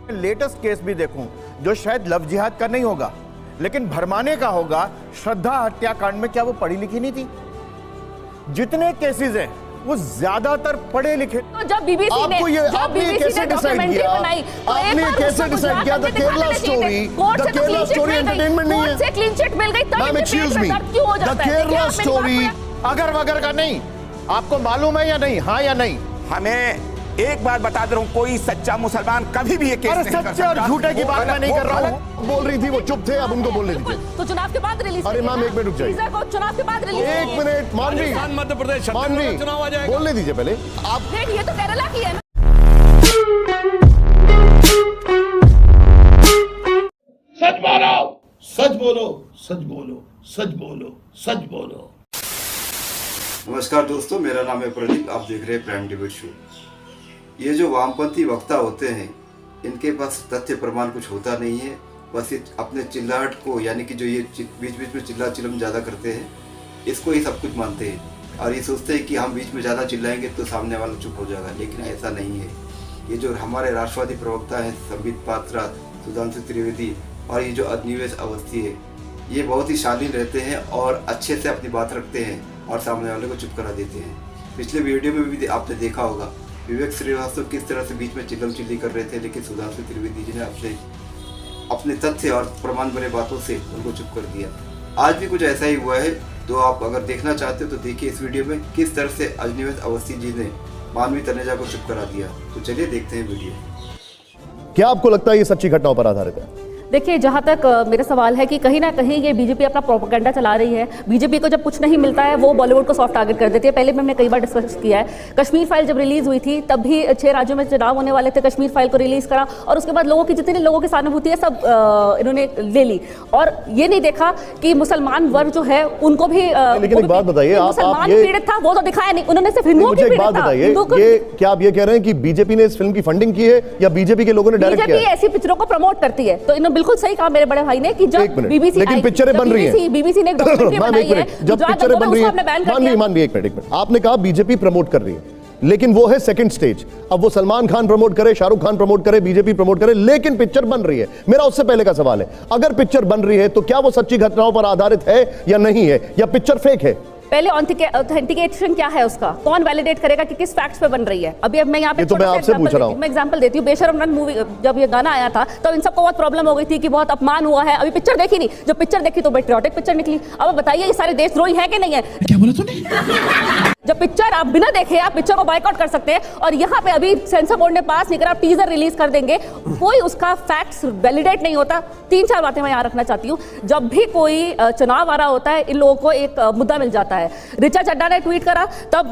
Latest case भी देखूं जो शायद लव जिहाद का नहीं होगा लेकिन भरमाने का होगा, श्रद्धा हत्याकांड में क्या वो पढ़ी लिखी नहीं थी? जितने केसेस हैं वो ज्यादातर पढ़े लिखे। तो जब बीबीसी ने डॉक्यूमेंट्री बनाई तो आपने कैसे डिसाइड किया द केरला स्टोरी एंटरटेनमेंट नहीं है? से क्लीन चिट मिल गई तब excuse me, the Kerala story अगर वगर का नहीं, आपको मालूम है या नहीं? हाँ या नहीं? हमें एक बार बता दे रहा हूं, कोई सच्चा मुसलमान कभी भी ये केस नहीं कर सच्चे और झूठे की बात मैं नहीं कर रहा हूं। बोल रही थी वो, चुप थे, अब उनको बोलने दीजिए। तो चुनाव के बाद रिलीज। अरे मैम एक मिनट रुक जाइए, चुनाव के बाद रिलीज। एक मिनट मानवी, मध्य प्रदेश मानवी चुनाव आ जाएगा, बोलने दीजिए पहले आप। ये तो केरला की है ना। सच बोलो, सच बोलो, सच बोलो, सच बोलो, सच बोलो। नमस्कार दोस्तों, मेरा नाम है प्रदीप, आप देख रहे हैं प्राइम डिबेट शो। ये जो वामपंथी वक्ता होते हैं, इनके पास तथ्य प्रमाण कुछ होता नहीं है, बस ये अपने चिल्लाहट को, यानी कि जो ये बीच बीच में चिल्ला चिल्म ज़्यादा करते हैं, इसको ही सब कुछ मानते हैं और ये सोचते हैं कि हम बीच में ज़्यादा चिल्लाएंगे तो सामने वाला चुप हो जाएगा, लेकिन ऐसा नहीं है। ये जो हमारे राष्ट्रवादी प्रवक्ता हैं संबित पात्रा, सुधांशु त्रिवेदी और ये जो अग्निवेश अवस्थी है, ये बहुत ही शालीन रहते हैं और अच्छे से अपनी बात रखते हैं और सामने वाले को चुप करा देते हैं। पिछले वीडियो में भी आपने देखा होगा विवेक श्रीवास्तव किस तरह से बीच में चिल्लम चिल्ली कर रहे थे, लेकिन सुधांशु त्रिवेदी जी ने अपने तथ्य और प्रमाण बने बातों से उनको चुप कर दिया। आज भी कुछ ऐसा ही हुआ है, तो आप अगर देखना चाहते हो तो देखिए इस वीडियो में किस तरह से अग्निवेश अवस्थी जी ने मानवी तनेजा को चुप करा दिया। तो चलिए देखते हैं वीडियो। क्या आपको लगता है ये सच्ची घटनाओं पर आधारित है? देखिए, जहाँ तक मेरा सवाल है कि कहीं ना कहीं ये बीजेपी अपना प्रोपेगेंडा चला रही है। बीजेपी को जब कुछ नहीं मिलता है वो बॉलीवुड को सॉफ्ट टारगेट कर देती है। पहले भी हमने कई बार डिस्कस किया है। कश्मीर फाइल जब रिलीज हुई थी तब भी 6 राज्यों में चुनाव होने वाले थे, कश्मीर फाइल को रिलीज करा और उसके बाद लोगों की जितनी लोगों की सहानुभूति है सब इन्होंने ले ली और ये नहीं देखा कि मुसलमान वर्ग जो है उनको भी। लेकिन एक बात बताइए, मुसलमान पीड़ित था वो तो दिखाया नहीं उन्होंने, सिर्फ हिंदुओं की पीड़ित था। ये क्या आप ये कह रहे हैं कि बीजेपी ने इस फिल्म की फंडिंग की है या बीजेपी के लोगों ने डायरेक्ट किया? बीजेपी ऐसी पिक्चरों को प्रमोट करती है, तो इन्होंने बिल्कुल सही कहा मेरे बड़े भाई ने कि जब बीबीसी, लेकिन पिक्चरें बन रही हैं, बीबीसी ने डॉक्यूमेंट्री बनाई है, जब पिक्चरें बन रही हैं, मानवी एक मिनट, आपने कहा बीजेपी प्रमोट कर रही है, लेकिन वो है सेकंड स्टेज। अब वो सलमान खान प्रमोट करे, शाहरुख खान प्रमोट करे, बीजेपी प्रमोट करे, लेकिन पिक्चर बन रही है। मेरा उससे पहले का सवाल है, अगर पिक्चर बन रही है तो क्या वो सच्ची घटनाओं पर आधारित है या नहीं है, या पिक्चर फेक है? पहले ऑथेंटिकेशन क्या है उसका, कौन वैलिडेट करेगा कि किस फैक्ट्स पे बन रही है? अभी अब मैं यहाँ पे तो मैं आपसे पूछ रहा हूँ, मैं एग्जांपल देती हूँ। बेशरम रन मूवी जब ये गाना आया था तो इन सबको बहुत प्रॉब्लम हो गई थी कि बहुत अपमान हुआ है। अभी पिक्चर देखी नहीं, जब पिक्चर देखी तो पेट्रियोटिक पिक्चर निकली। अब बताइए ये सारे देशद्रोही है कि नहीं है? क्या बोला तूने? जब पिक्चर आप बिना देखे आप पिक्चर को बायकॉट कर सकते हैं और यहाँ पे अभी सेंसर बोर्ड ने पास नहीं करा, टीजर रिलीज कर देंगे, कोई उसका फैक्ट्स वैलिडेट नहीं होता। 3-4 बातें मैं यहाँ रखना चाहती हूँ। जब भी कोई चुनाव आ रहा होता है इन लोगों को एक मुद्दा मिल जाता है। ऋचा चड्ढा ने ट्वीट करा, तब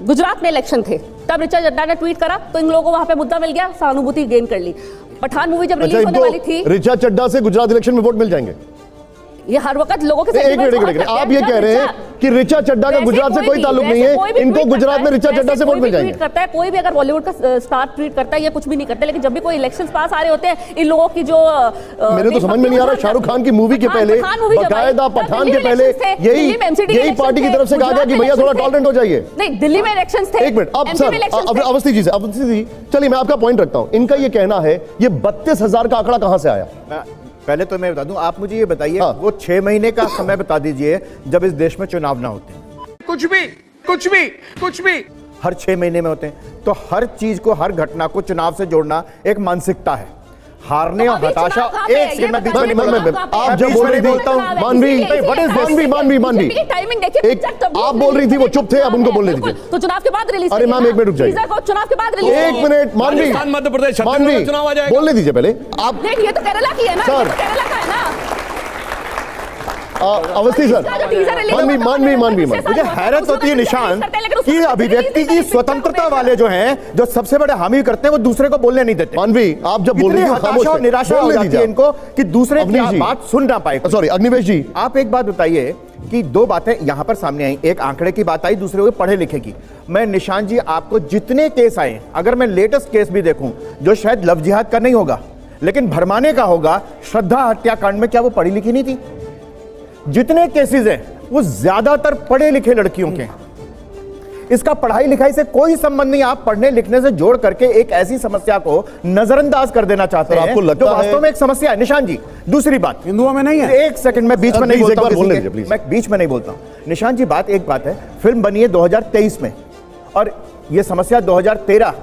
गुजरात में इलेक्शन थे, तब ऋचा चड्ढा ने ट्वीट करा तो इन लोगों को वहां पे मुद्दा मिल गया, सहानुभूति गेन कर ली। पठान मूवी जब रिलीज होने वाली थी, ऋचा चड्ढा से गुजरात इलेक्शन में वोट मिल जाएंगे? ये हर वक्त लोगों के एक मिनट, आप ये कह रहे हैं कि ऋचा चड्ढा का गुजरात से कोई ताल्लुक नहीं है, इनको गुजरात में ऋचा चड्ढा से वोट मिल जाएंगे? करता है कोई भी, अगर बॉलीवुड का स्टार ट्वीट करता है ये कुछ भी नहीं करते, लेकिन जब भी कोई इलेक्शंस पास आ रहे होते हैं इन लोगों की जो मेरे तो समझ में नहीं आ रहा, शाहरुख खान की मूवी के पहले, बाकायदा पठान के पहले यही पार्टी की तरफ से कहा गया कि भैया थोड़ा टॉलरेंट हो जाइए। नहीं, दिल्ली में इलेक्शन थे। एक मिनट, अब सर अवस्थी जी चलिए मैं आपका पॉइंट रखता हूं। इनका ये कहना है ये 32,000 का आंकड़ा कहां से आया? पहले तो मैं बता दूं, आप मुझे ये बताइए, वो 6 महीने का समय बता दीजिए जब इस देश में चुनाव ना होते। कुछ भी हर 6 महीने में होते हैं, तो हर चीज को, हर घटना को चुनाव से जोड़ना एक मानसिकता है। हारने और हताशा एक सेकंड में आप जब बोल रही थी मानवी आप बोल रही थी वो चुप थे, अब उनको बोलने दीजिए। तो चुनाव के बाद रिलीज। अरे मैम एक मिनट रुक जाइए, चुनाव के बाद रिलीज। एक मिनट मानवी, मध्य प्रदेश चुनाव आ जाएगा, बोलने दीजिए पहले आप। ये तो केरला की है ना, सर केरला का है ना। अवस्थी सर, मानवी मुझे हैरत होती है निशान कि अभिव्यक्ति की स्वतंत्रता वाले जो हैं, जो सबसे बड़े हामी करते हैं, वो दूसरे को बोलने नहीं देते। मानवी आप जब बोल रही हो हताशा और निराशा हो जाती है इनको कि दूसरे की बात सुन ना पाए। सॉरी अग्निवेश जी, आप एक बात बताइए कि 2 बातें यहां पर सामने आई, एक आंकड़े की बात आई, दूसरे हुए पढ़े लिखे की। मैं निशान जी आपको जितने केस आए, अगर मैं लेटेस्ट केस भी देखूं जो शायद लव जिहाद का नहीं होगा लेकिन भरमाने का होगा, श्रद्धा हत्याकांड में क्या वो पढ़ी लिखी नहीं थी? जितने केसेस हैं वो ज्यादातर पढ़े लिखे लड़कियों के हैं। इसका पढ़ाई लिखाई से कोई संबंध नहीं। आप पढ़ने लिखने से जोड़ करके एक ऐसी समस्या को नजरअंदाज कर देना चाहते हैं आपको लगता जो वास्तव में एक समस्या है। निशान जी, दूसरी बात, हिंदुओं में नहीं है। एक सेकंड, मैं बीच में नहीं बोलता हूं, मैं बीच में नहीं बोलता हूं। निशान जी, एक बात है, फिल्म बनी है 2023 में और यह समस्या 2013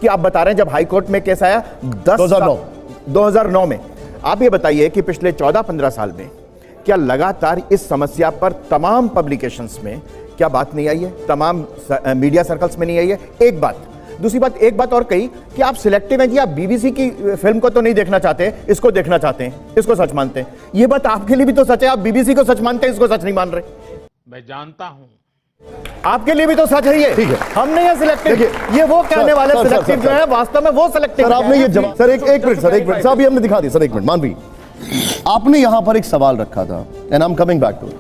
की आप बता रहे हैं जब हाई कोर्ट में केस आया 2009 में। आप ये बताइए कि पिछले 14-15 साल में क्या लगातार इस समस्या पर तमाम पब्लिकेशंस में क्या बात नहीं आई है, तमाम मीडिया सर्कल्स में नहीं आई है? एक बात। दूसरी बात, एक बात और कही कि आप सिलेक्टिव हैं जी, आप बीबीसी की फिल्म को तो नहीं देखना चाहते, इसको देखना चाहते हैं, इसको सच मानते हैं। ये बात आपके लिए भी तो सच है, आप बीबीसी को सच मानते हैं, इसको सच नहीं मान रहे। मैं जानता हूं, आपके लिए भी तो सच है ये। ठीक है, हम नहीं है सिलेक्टिव, ये वो कहने वाले सिलेक्टिव जो है वास्तव में वो सिलेक्टिव। सर आपने ये जवाब, सर एक मिनट सर, एक मिनट सर, अभी हमने दिखा दी सर, एक मिनट मानवी, आपने यहां पर एक सवाल रखा था and I am coming back to it.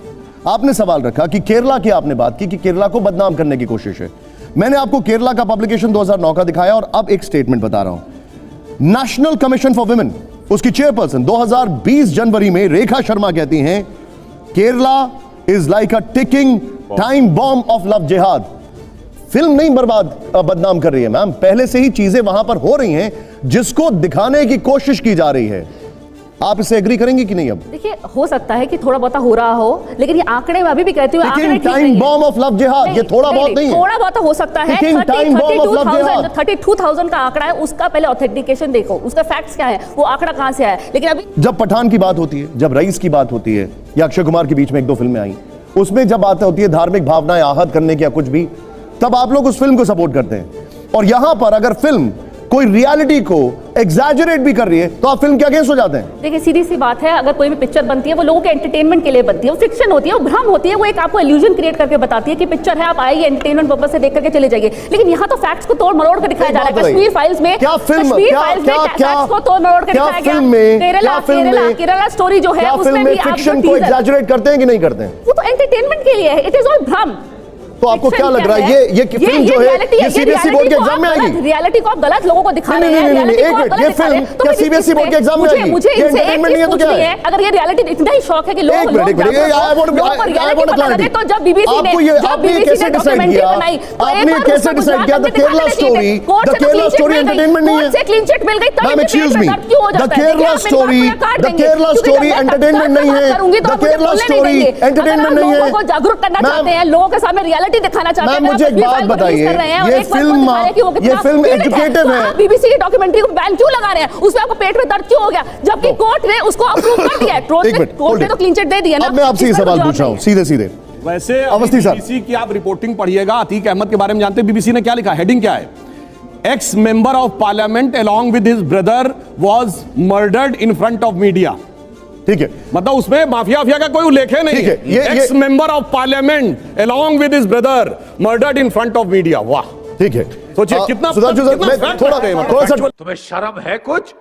आपने सवाल रखा कि केरला की आपने बात की कि केरला को बदनाम करने की कोशिश है। मैंने आपको केरला का पब्लिकेशन 2009 का दिखाया और अब एक स्टेटमेंट बता रहा हूं। नेशनल कमीशन फॉर वुमेन, उसकी चेयरपर्सन 2020 जनवरी में रेखा शर्मा कहती हैं Kerala is like a ticking time bomb of love जिहाद। फिल्म नहीं बदनाम कर रही है मैम, पहले से ही चीजें वहां पर हो रही हैं जिसको दिखाने की कोशिश की जा रही है। आप इससे एग्री करेंगे कि नहीं? अब देखिए, हो सकता है कि थोड़ा बहुत हो रहा हो, लेकिन ये आंकड़े मैं अभी भी कहती हूँ, आंकड़े ठीक टाइम नहीं है। बॉम्ब ऑफ लव जिहाद, ये थोड़ा बहुत नहीं है, थोड़ा बहुत हो सकता है। 32,000 का आंकड़ा है, उसका पहले ऑथेंटिकेशन देखो, उसका फैक्ट्स क्या है, वो आंकड़ा कहां से आया। लेकिन अभी जब पठान की बात होती है, जब रईस की बात होती है, या अक्षय कुमार के बीच में 1-2 फिल्में आई, उसमें जब बात होती है धार्मिक भावनाएं आहत करने की या कुछ भी, तब आप लोग उस फिल्म को सपोर्ट करते हैं। और यहां पर अगर फिल्म कोई रियलिटी को एग्जैजरेट भी कर रही है तो आप फिल्म के अगेंस्ट हो जाते हैं। देखिए, सीधी सी बात है, अगर कोई भी पिक्चर बनती है वो लोगों के एंटरटेनमेंट के लिए बनती है, वो फिक्शन होती है, वो भ्रम होती है, वो एक आपको इल्यूजन क्रिएट करके बताती है कि पिक्चर है, आप आइए एंटरटेनमेंट पर्पस से देख करके चले जाइए। लेकिन यहाँ तो फैक्ट्स को तोड़ मरोड़ कर दिखाया जा रहा है। कश्मीर फाइल्स में क्या फिल्म, फैक्ट्स को तोड़ मरोड़ कर दिखाया गया। केरला स्टोरी जो है उसमें भी फिक्शन को एग्जैजरेट करते हैं कि नहीं करते हैं? वो तो एंटरटेनमेंट के लिए है, इट इज ऑल भ्रम। तो आपको क्या लग रहा है ये फिल्म जो है ये सीबीएसई बोर्ड के एग्जाम में आएगी? रियलिटी को आप गलत लोगों को दिखा रहे हैं। एक मिनट, ये फिल्म क्या सीबीएसई बोर्ड के एग्जाम में आएगी? मुझे ये एंटरटेनमेंट नहीं है तो क्या है? अगर ये रियलिटी इतना ही शौक है कि लोग तो जब बीबीसी ने कैसे डिसाइड किया, आपने कैसे डिसाइड किया द केरला स्टोरी एंटरटेनमेंट नहीं है? से क्लीन चिट मिल गई तब ma'am excuse me, the Kerala story entertainment नहीं है, द केरला स्टोरी एंटरटेनमेंट नहीं है। लोगों को जागरूक करना चाहते हैं, लोगों के सामने रियलिटी दिखाना चाहते हैं। मुझे एक बात बताइए, ये फिल्म एजुकेटिव है। बीबीसी की डॉक्यूमेंट्री को बैन क्यों लगा रहे हैं? उसमें आपको पेट में दर्द क्यों हो गया, जबकि कोर्ट ने उसको अप्रूव कर दिया है। कोर्ट ने तो क्लीन चिट दे दिया ना। अब मैं आपसे ये सवाल पूछ रहा हूं सीधे वैसे अवस्थी सर, बीबीसी की आप रिपोर्टिंग पढ़िएगा, अतीक अहमद के बारे में जानते हैं बीबीसी ने क्या लिखा, हेडिंग क्या है? X member of parliament along with his brother was murdered in front of media. ठीक है, मतलब उसमें माफिया का कोई उल्लेख है नहीं है। X member of parliament along with his brother murdered in front of media. वाह, ठीक है, सोचिए कितना सुधांशु सर, मैं थोड़ा सा तुम्हें शर्म है? कुछ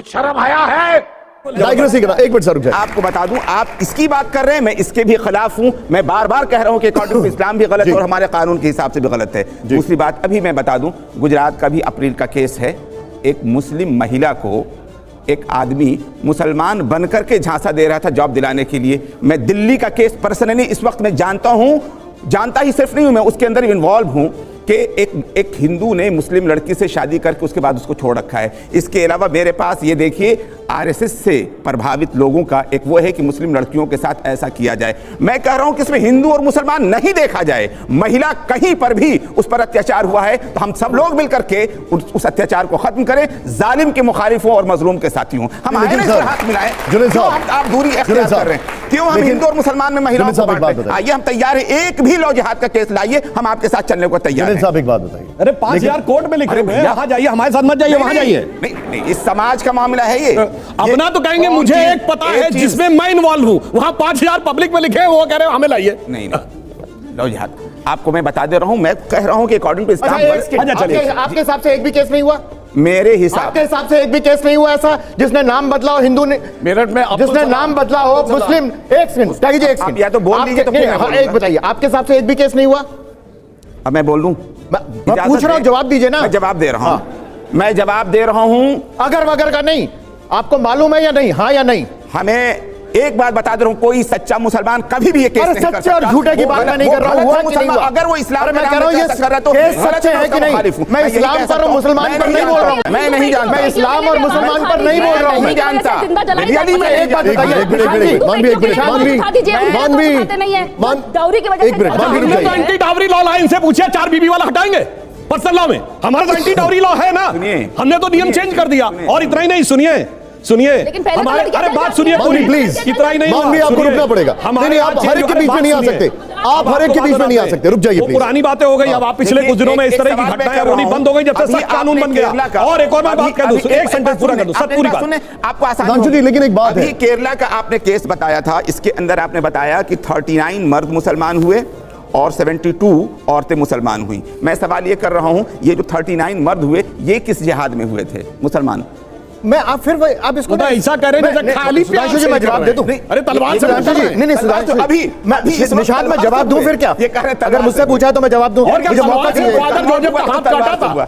शर्म आया है? डायग्रेसी करना, एक मिनट सर रुक जाइए। आपको बता दूं, आप इसकी बात कर रहे हैं, मैं इसके भी खिलाफ हूं। मैं बार बार कह रहा हूं कि अकॉर्डिंग टू इस्लाम भी गलत है और हमारे कानून के हिसाब से भी गलत है। दूसरी बात अभी मैं बता दूं, गुजरात का भी अप्रैल का केस है। एक मुस्लिम महिला को एक आदमी मुसलमान बनकर के झांसा दे रहा था जॉब दिलाने के लिए। मैं दिल्ली का केस पर्सनली इस वक्त मैं जानता हूं, जानता ही सिर्फ नहीं हूं, मैं उसके अंदर इन्वॉल्व हूं कि एक हिंदू ने मुस्लिम लड़की से शादी करके उसके बाद उसको छोड़ रखा है। इसके अलावा मेरे पास ये देखिए आरएसएस से प्रभावित लोगों का एक वो है कि मुस्लिम लड़कियों के साथ ऐसा किया जाए। मैं कह रहा हूं कि इसमें हिंदू और मुसलमान नहीं देखा जाए, महिला कहीं पर भी उस पर अत्याचार हुआ है तो हम सब लोग मिलकर के उस अत्याचार को खत्म करें। जालिम के मुखालिफों और मजलूम के साथी हों, हम आए ना हाथ मिलाएं। आप दूरी अख्तियार कर रहे हैं, क्यों हम हिंदू और मुसलमान में महिलाओं को बांट रहे हैं? आइए हम तैयार हैं, एक भी लौ जिहाद का केस लाइए, हम आपके साथ चलने को तैयार हैं। साहब एक बात बताइए, अरे 5,000 कोर्ट में लिखे हुए हैं, वहां जाइए, हमारे साथ मत जाइए, वहां जाइए। नहीं, इस समाज का मामला है ये। अपना तो कहेंगे मुझे एक पता है जिसमें मैं इन्वॉल्व हूं, वहां 5,000 पब्लिक में लिखे हैं, वो कह रहे हैं हमें लाइए। नहीं, लो जिहाद आपको मैं बता दे रहा हूं, मैं कह रहा हूं कि अकॉर्डिंग टू इस्लाम आपके हिसाब से एक भी केस नहीं हुआ? मेरे हिसाब आपके हिसाब से एक भी केस नहीं हुआ ऐसा जिसने नाम बदला हो, हिंदू ने मेरठ में जिसने नाम बदला हो, मुस्लिम? एक सेकंड त्यागी, एक सेकंड, या तो बोल दीजिए तो एक बताइए, आपके हिसाब से एक भी केस नहीं हुआ? अब मैं बोल दूं, मैं पूछ रहा हूं, जवाब दीजिए ना। मैं जवाब दे रहा हूं, मैं जवाब दे रहा हूं। अगर वगर का नहीं, आपको मालूम है या नहीं? हाँ या नहीं? हमें एक बात बता दे रहा हूं, कोई सच्चा मुसलमान कभी भी ये केस नहीं कर सच्चे और सकता। झूठे की वो बात मैं गलत- नहीं वो कर रहा हूं, गलत हुआ है कि नहीं मुसलमान। हुआ? अगर वो इस्लाम अरे के मैं नाम कह रहा हूं पे ये ऐसा कर रहा है तो केस गलत सच्चे है, हैं कि उसका नहीं? मुखालिफ हूं। मैं यही इस्लाम कह पर और सकता हूं। मुसलमान मैं पर नहीं बोल रहा हूं। मैं नहीं जानता। मैं इस्लाम और मुसलमान पर नहीं बोल रहा हूं। नहीं जानता। यदि मैं एक बात बताइए, एक मिनट, मानवी, एक मिनट, मानवी, डाउरी की वजह एक मिनट, मानवी, रुक हमने तो जाइए। एंटी डावरी लॉ लाइन से पूछे 4 बीबी वाला हटाएंगे पर्सनल लॉ में, हमारा तो एंटी डावरी लॉ है ना, सुनिए, हमने तो नियम चेंज कर दिया। और इतना ही नहीं, सुनिए लेकिन पहले तो हमारे, लड़कियां अरे चल बात जाती सुनिए हैं। पूरी, मानवी, प्लीज। इतना ही नहीं हुआ, मानवी, आपको सुनिए। रुकना पड़ेगा। हमारे नहीं, आप यहाँ हर एक के अरे बीच में बात नहीं आ सुनिए। सकते। आप अब हर एक के आपको बीच में नहीं आ बात सकते। रुक जाइए वो प्लीज। पुरानी बातें हो गई, अब आप पिछले कुछ दिनों में इस तरह की घटनाएं हो रही बंद हो गई जब से सख्त कानून बन गया। और एक और मैं बात कर दूं, एक सेंटेंस पूरा कर दूं, सब पूरी बात। आपको आसान हिमांशु जी, लेकिन एक बात है। अभी केरला का आपने केस बताया था, इसके अंदर आपने बताया कि 39 मर्द मुसलमान हुए और 72 औरतें मुसलमान हुई। मैं सवाल ये कर रहा हूं, ये जो 39 मर्द हुए ये किस जिहाद में हुए थे मुसलमान? मैं आप फिर आप इसको तो ऐसा करें जैसे खाली प्यार सुधांशु जी, से मैं जवाब दे दूं। अरे तलवार से सुधांशु जी, नहीं सुधांशु जी, अभी मैं इस निशान में जवाब दूं फिर क्या? ये कह रहे हैं अगर मुझसे पूछा तो मैं जवाब दूं। और क्या मुझे मौका तलवार से दीजिए। फादर जोसेफ का हाथ काटा था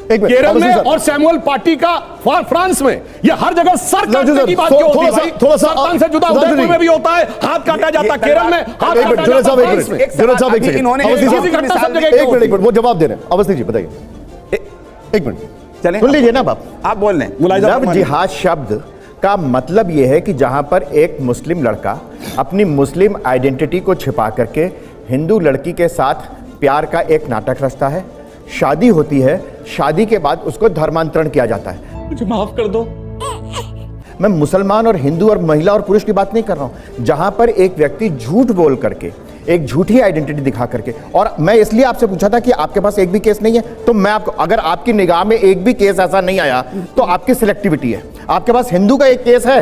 एक मिनट, केरल अवस्थी में सर। और सैमुअल पार्टी का फ्रांस में, ये हर जगह सर सुधांशु काटने सर, की बात क्यों होती है भाई? थोड़ा सा सरतान से जुदा सुधांशु उदयपुर जी। में भी होता है, हाथ काटा जाता है, केरल में हाथ एक मिनट, काटा जुनेद जाता साहब, है, एक फ्रांस में। मिनट, जुनेद साहब, एक सेकंड। इन्होंने अवस्थी किसी साहब, घटना सब जगह एक क्यों मिनट, एक मिनट, वो जवाब दे रहे हैं। अवस्थी जी बताइए, एक मिनट। चलें, सुन लीजिए ना बाप। आप बोल रहे हैं। मुलाहिजा लव फरमाइए। जिहाद शब्द का मतलब यह है कि जहां पर एक मुस्लिम लड़का अपनी मुस्लिम आइडेंटिटी को छिपा करके हिंदू लड़की के साथ प्यार का एक नाटक रचता है, शादी होती है, शादी के बाद उसको धर्मांतरण किया जाता है। मुझे माफ कर दो। मैं मुसलमान और हिंदू और महिला और पुरुष की बात नहीं कर रहा हूं, जहां पर एक व्यक्ति झूठ बोल करके एक झूठी आइडेंटिटी दिखा करके, और मैं इसलिए आपसे पूछा था कि आपके पास एक भी केस नहीं है, तो मैं आपको, अगर आपकी निगाह में एक भी केस ऐसा नहीं आया तो आपकी सिलेक्टिविटी है। आपके पास हिंदू का एक केस है,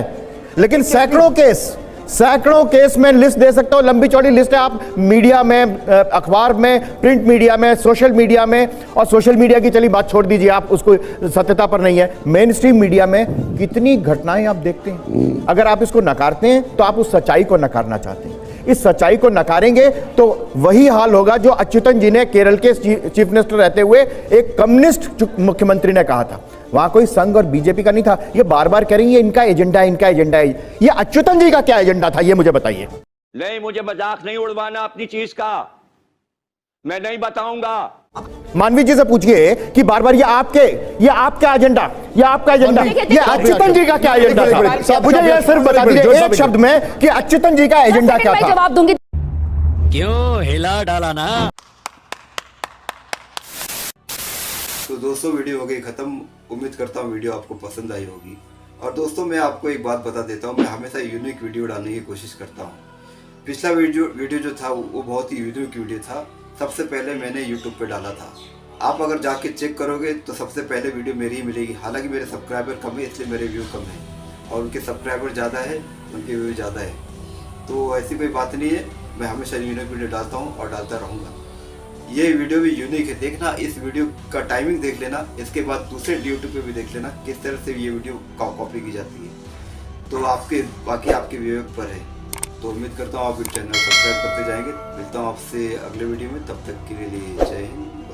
लेकिन सैकड़ों केस में लिस्ट दे सकता हूं, लंबी चौड़ी लिस्ट है। आप मीडिया में, अखबार में, प्रिंट मीडिया में, सोशल मीडिया में, और सोशल मीडिया की चलिए बात छोड़ दीजिए, आप उसको सत्यता पर नहीं है, मेन स्ट्रीम मीडिया में कितनी घटनाएं आप देखते हैं। अगर आप इसको नकारते हैं तो आप उस सच्चाई को नकारना चाहते हैं। इस सच्चाई को नकारेंगे तो वही हाल होगा जो अच्युतन जी ने केरल के चीफ मिनिस्टर रहते हुए एक कम्युनिस्ट मुख्यमंत्री ने कहा था। वहां कोई संघ और बीजेपी का नहीं था। ये बार बार कह रही है इनका एजेंडा है, इनका एजेंडा है। ये अच्युतन जी का क्या एजेंडा था, ये मुझे बताइए। नहीं, मुझे मजाक नहीं उड़वाना अपनी चीज का, मैं नहीं बताऊंगा। मानवी जी से पूछिए कि बार बार ये आपका एजेंडा, ये आपका एजेंडा, ये अच्युतन जी का क्या एजेंडा था? मुझे ये सिर्फ बता दीजिए एक शब्द में कि अच्युतन जी का एजेंडा क्या था। जवाब दूंगी। क्यों हिला डाला ना। तो दोस्तों वीडियो हो गई ख़त्म। उम्मीद करता हूँ वीडियो आपको पसंद आई होगी। और दोस्तों मैं आपको एक बात बता देता हूँ, मैं हमेशा यूनिक वीडियो डालने की कोशिश करता हूँ। पिछला वीडियो जो था वो बहुत ही यूनिक वीडियो था। सबसे पहले मैंने यूट्यूब पे डाला था। आप अगर जाके चेक करोगे तो सबसे पहले वीडियो मेरी ही मिलेगी। हालांकि मेरे सब्सक्राइबर कम है इसलिए मेरे व्यू कम है, और उनके सब्सक्राइबर ज़्यादा है उनके व्यू ज़्यादा है। तो ऐसी कोई बात नहीं है, मैं हमेशा यूनिक वीडियो डालता हूँ और डालता रहूँगा। ये वीडियो भी यूनिक है, देखना इस वीडियो का टाइमिंग देख लेना, इसके बाद दूसरे यूट्यूब पे भी देख लेना किस तरह से ये वीडियो कॉपी की जाती है। तो बाकी आपके विवेक पर है। तो उम्मीद करता हूँ आप चैनल सब्सक्राइब करते जाएंगे। मिलता हूँ आपसे अगले वीडियो में, तब तक के लिए जय हिंद।